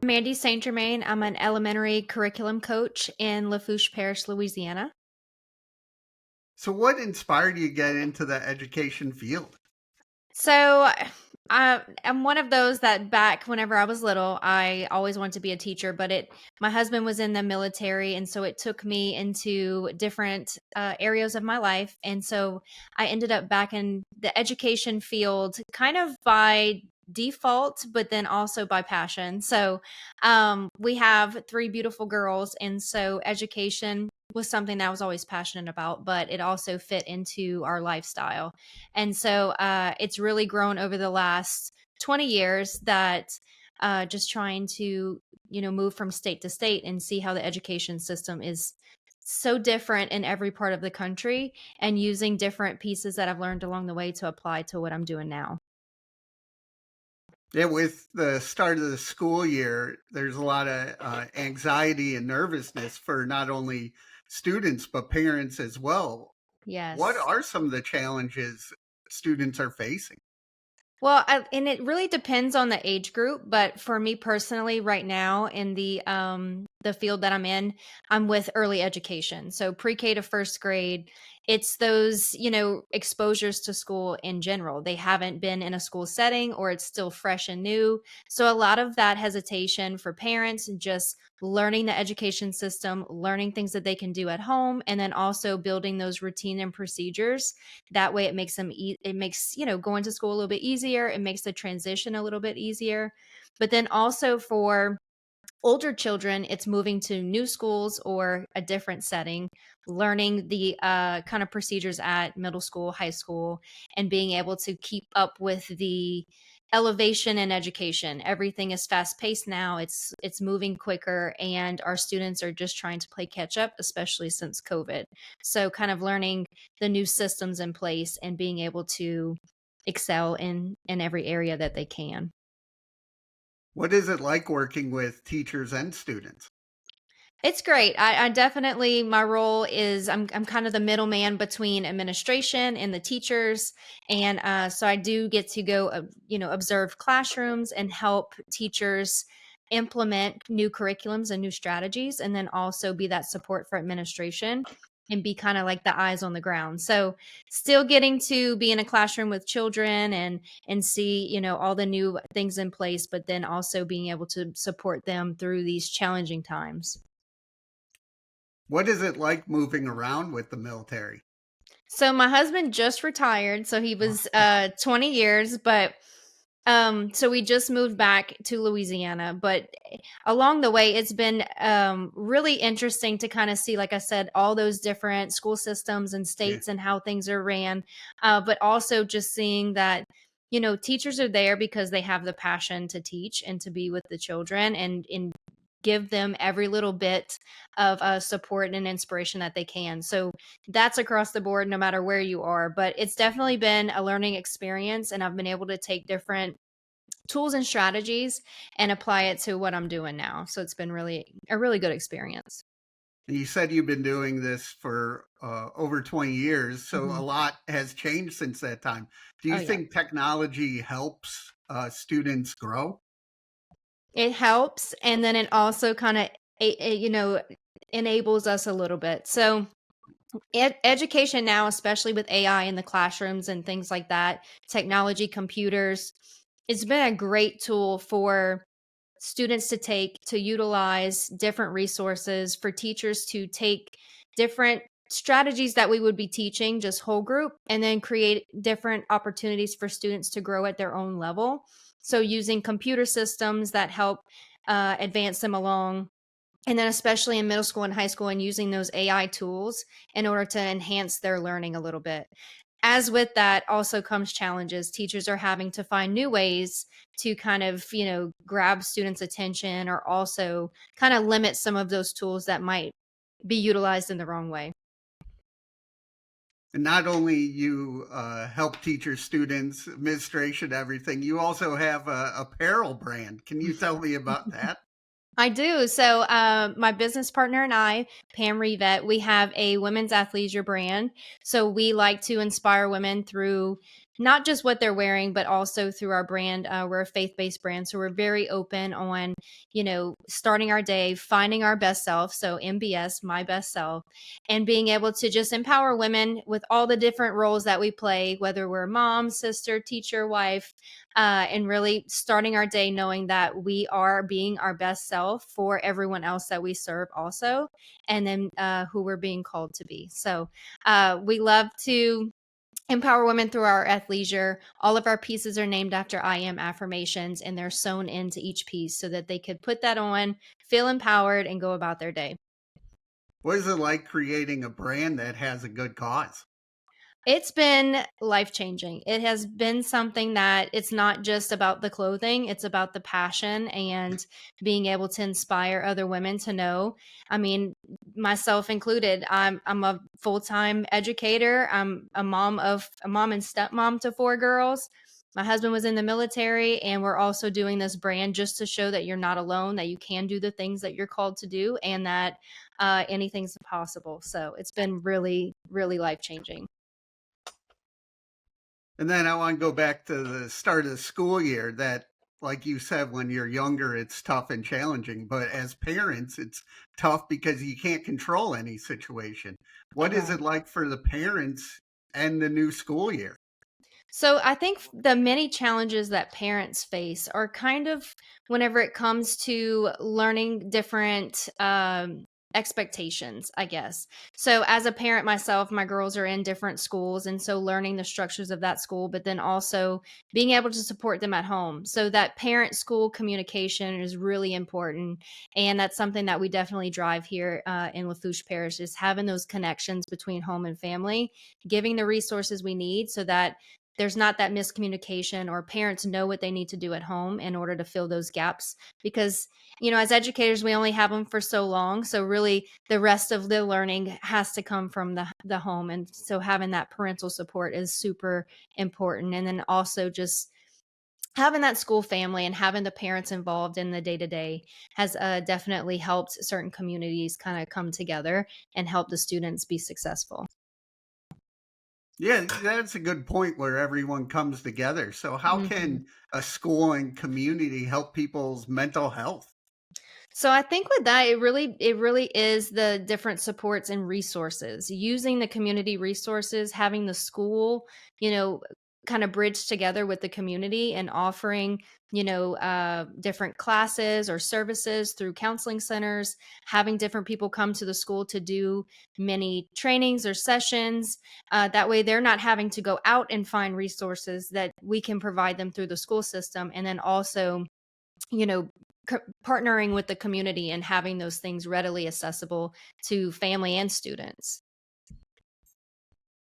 Mandi St. Germaine. I'm an elementary curriculum coach in Lafourche Parish, Louisiana. So, what inspired you to get into the education field? So I'm one of those that back whenever I was little, I always wanted to be a teacher, but my husband was in the military. And so it took me into different areas of my life. And so I ended up back in the education field kind of by default, but then also by passion. So we have three beautiful girls. And so education was something that I was always passionate about, but it also fit into our lifestyle. And so it's really grown over the last 20 years that just trying to, move from state to state and see how the education system is so different in every part of the country and using different pieces that I've learned along the way to apply to what I'm doing now. Yeah, with the start of the school year, there's a lot of anxiety and nervousness for not only students, but parents as well. What Yes. are some of the challenges students are facing? Well, and it really depends on the age group, but for me personally, right now in the field that I'm in, I'm with early education, so pre-K to first grade. It's those exposures to school in general. They haven't been in a school setting, or it's still fresh and new. So a lot of that hesitation for parents, just learning the education system, learning things that they can do at home, and then also building those routine and procedures. That way it makes it makes, going to school a little bit easier. It makes the transition a little bit easier. But then also for older children, it's moving to new schools or a different setting, learning the kind of procedures at middle school, high school, and being able to keep up with the elevation in education. Everything is fast paced now. It's moving quicker, and our students are just trying to play catch up, especially since COVID. So kind of learning the new systems in place and being able to excel in every area that they can. What is it like working with teachers and students? It's great. I definitely, my role is I'm kind of the middleman between administration and the teachers, and so I do get to go, observe classrooms and help teachers implement new curriculums and new strategies, and then also be that support for administration and be kind of like the eyes on the ground. So still getting to be in a classroom with children and see all the new things in place, but then also being able to support them through these challenging times. What is it like moving around with the military? So my husband just retired, so he was 20 years, but so we just moved back to Louisiana, but along the way it's been really interesting to kind of see, like I said, all those different school systems and Yeah. states and how things are ran. But also just seeing that teachers are there because they have the passion to teach and to be with the children and give them every little bit of support and inspiration that they can. So that's across the board, no matter where you are. But it's definitely been a learning experience, and I've been able to take different tools and strategies and apply it to what I'm doing now. So it's been really a really good experience. You said you've been doing this for over 20 years, so a Mhm. lot has changed since that time. Do Oh you yeah. think technology helps students grow? It helps, and then it also kind of enables us a little bit. So education now, especially with AI in the classrooms and things like that, technology, computers, it's been a great tool for students to take, to utilize different resources, for teachers to take different strategies that we would be teaching just whole group, and then create different opportunities for students to grow at their own level. So using computer systems that help advance them along, and then especially in middle school and high school, and using those AI tools in order to enhance their learning a little bit. As with that also comes challenges. Teachers are having to find new ways to kind of, grab students' attention, or also kind of limit some of those tools that might be utilized in the wrong way. And not only you help teachers, students, administration, everything, you also have a apparel brand. Can you tell me about that? I do. So, my business partner and I, Pam Revet, we have a women's athleisure brand. So we like to inspire women through not just what they're wearing, but also through our brand. We're a faith-based brand, so we're very open on, starting our day, finding our best self. So MBS, My Best Self, and being able to just empower women with all the different roles that we play, whether we're mom, sister, teacher, wife, and really starting our day knowing that we are being our best self for everyone else that we serve also, and then who we're being called to be. So we love to empower women through our athleisure. All of our pieces are named after I am affirmations, and they're sewn into each piece so that they could put that on, feel empowered, and go about their day. What is it like creating a brand that has a good cause? It's been life-changing. It has been something that it's not just about the clothing, it's about the passion and being able to inspire other women to know. I mean, myself included, I'm a full-time educator. I'm a mom and stepmom to 4 girls. My husband was in the military, and we're also doing this brand just to show that you're not alone, that you can do the things that you're called to do, and that anything's possible. So it's been really, really life-changing. And then I want to go back to the start of the school year that, like you said, when you're younger, it's tough and challenging. But as parents, it's tough because you can't control any situation. What is Right. it like for the parents and the new school year? So I think the many challenges that parents face are kind of whenever it comes to learning different expectations, I guess. So as a parent myself, my girls are in different schools, and so learning the structures of that school, but then also being able to support them at home. So that parent school communication is really important, and that's something that we definitely drive here in Lafourche Parish, is having those connections between home and family, giving the resources we need so that there's not that miscommunication, or parents know what they need to do at home in order to fill those gaps, because as educators we only have them for so long, so really the rest of the learning has to come from the home, and so having that parental support is super important. And then also just having that school family and having the parents involved in the day to day has definitely helped certain communities kind of come together and help the students be successful. Yeah, that's a good point where everyone comes together. So, how Mhm. can a school and community help people's mental health? So I think with that, it really is the different supports and resources. Using the community resources, having the school, you know, kind of bridge together with the community and offering, different classes or services through counseling centers, having different people come to the school to do many trainings or sessions. That way they're not having to go out and find resources, that we can provide them through the school system. And then also, you know partnering with the community and having those things readily accessible to family and students.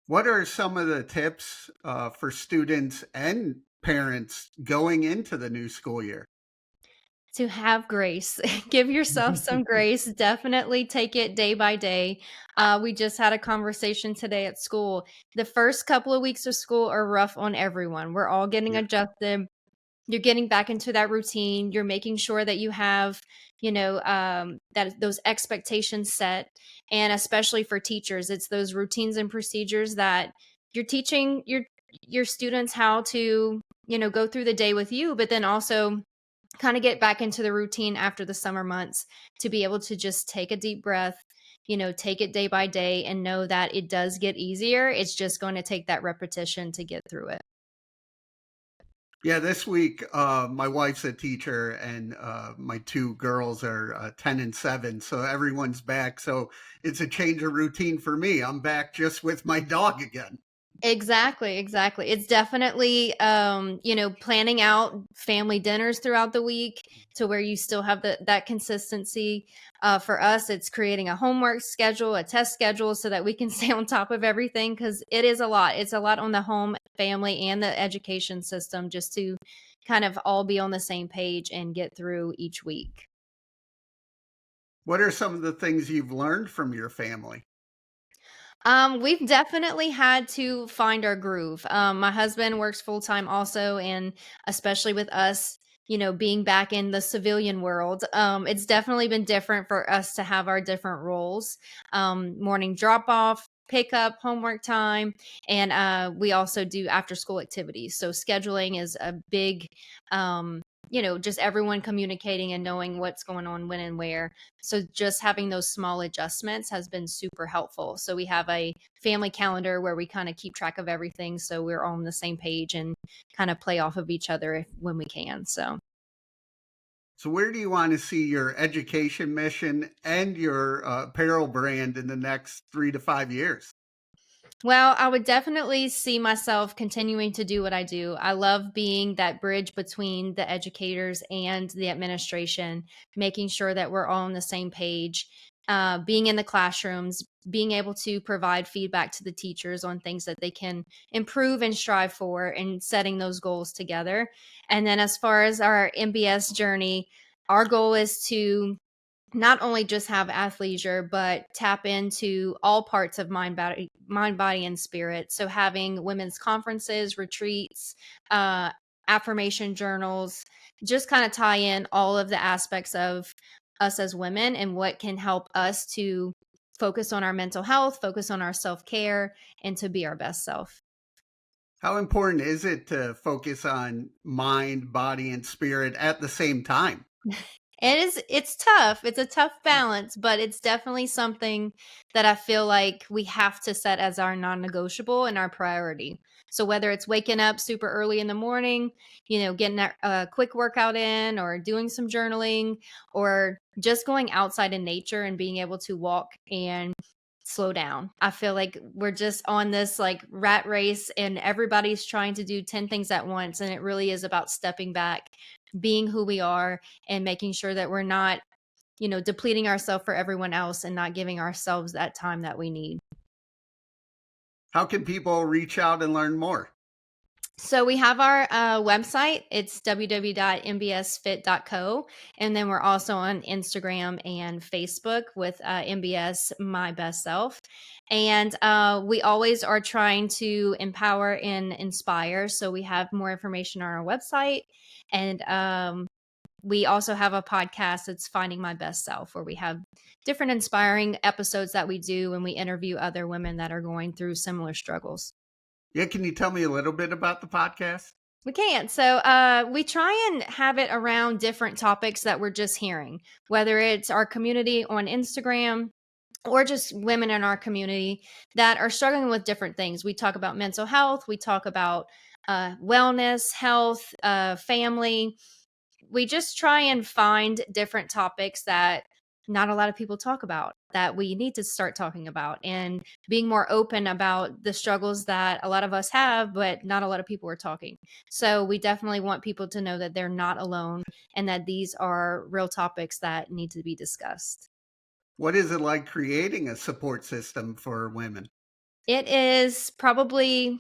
What are some of the tips for students and parents going into the new school year? To have grace, give yourself some grace, definitely take it day by day. We just had a conversation today at school. The first couple of weeks of school are rough on everyone. We're all getting Yeah. adjusted. You're getting back into that routine. You're making sure that you have, that those expectations set. And especially for teachers, it's those routines and procedures that you're teaching your students how to, go through the day with you, but then also kind of get back into the routine after the summer months, to be able to just take a deep breath, take it day by day, and know that it does get easier. It's just going to take that repetition to get through it. Yeah, this week, my wife's a teacher, and my two girls are 10 and 7. So everyone's back. So it's a change of routine for me. I'm back just with my dog again. Exactly, exactly. It's definitely, planning out family dinners throughout the week to where you still have that consistency. For us, it's creating a homework schedule, a test schedule, so that we can stay on top of everything, because it is a lot. It's a lot on the home, family, and the education system, just to kind of all be on the same page and get through each week. What are some of the things you've learned from your family? We've definitely had to find our groove. My husband works full time also, and especially with us, being back in the civilian world, it's definitely been different for us to have our different roles. Morning drop off, pickup, homework time, and we also do after school activities. So scheduling is a big, just everyone communicating and knowing what's going on when and where. So just having those small adjustments has been super helpful. So we have a family calendar where we kind of keep track of everything, so we're all on the same page and kind of play off of each other when we can. So where do you want to see your education mission and your apparel brand in the next 3 to 5 years? Well, I would definitely see myself continuing to do what I do. I love being that bridge between the educators and the administration, making sure that we're all on the same page, being in the classrooms, being able to provide feedback to the teachers on things that they can improve and strive for, and setting those goals together. And then as far as our MBS journey, our goal is to not only just have athleisure, but tap into all parts of mind, body, and spirit. So having women's conferences, retreats, uh, affirmation journals, just kind of tie in all of the aspects of us as women and what can help us to focus on our mental health, focus on our self-care, and to be our best self. How important is it to focus on mind, body, and spirit at the same time? It's tough. It's a tough balance, but it's definitely something that I feel like we have to set as our non-negotiable and our priority. So whether it's waking up super early in the morning, getting a quick workout in, or doing some journaling, or just going outside in nature and being able to walk and slow down. I feel like we're just on this like rat race, and everybody's trying to do 10 things at once, and it really is about stepping back, being who we are, and making sure that we're not, depleting ourselves for everyone else and not giving ourselves that time that we need. How can people reach out and learn more? So we have our website. It's www.mbsfit.co. And then we're also on Instagram and Facebook with MBS My Best Self. And we always are trying to empower and inspire. So we have more information on our website. And we also have a podcast. It's Finding My Best Self, where we have different inspiring episodes that we do, and we interview other women that are going through similar struggles. Yeah, can you tell me a little bit about the podcast? We can. So we try and have it around different topics that we're just hearing, whether it's our community on Instagram or just women in our community that are struggling with different things. We talk about mental health, we talk about wellness, health, family. We just try and find different topics that not a lot of people talk about, that we need to start talking about, and being more open about the struggles that a lot of us have, but not a lot of people are talking. So we definitely want people to know that they're not alone, and that these are real topics that need to be discussed. What is it like creating a support system for women? It is probably,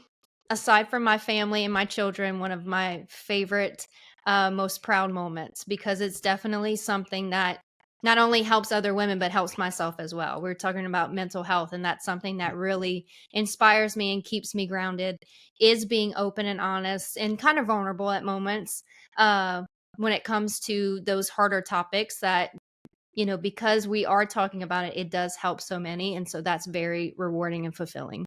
aside from my family and my children, one of my favorite, most proud moments, because it's definitely something that not only helps other women, but helps myself as well. We're talking about mental health, and that's something that really inspires me and keeps me grounded, is being open and honest and kind of vulnerable at moments, uh, when it comes to those harder topics that, because we are talking about it, it does help so many. And so that's very rewarding and fulfilling.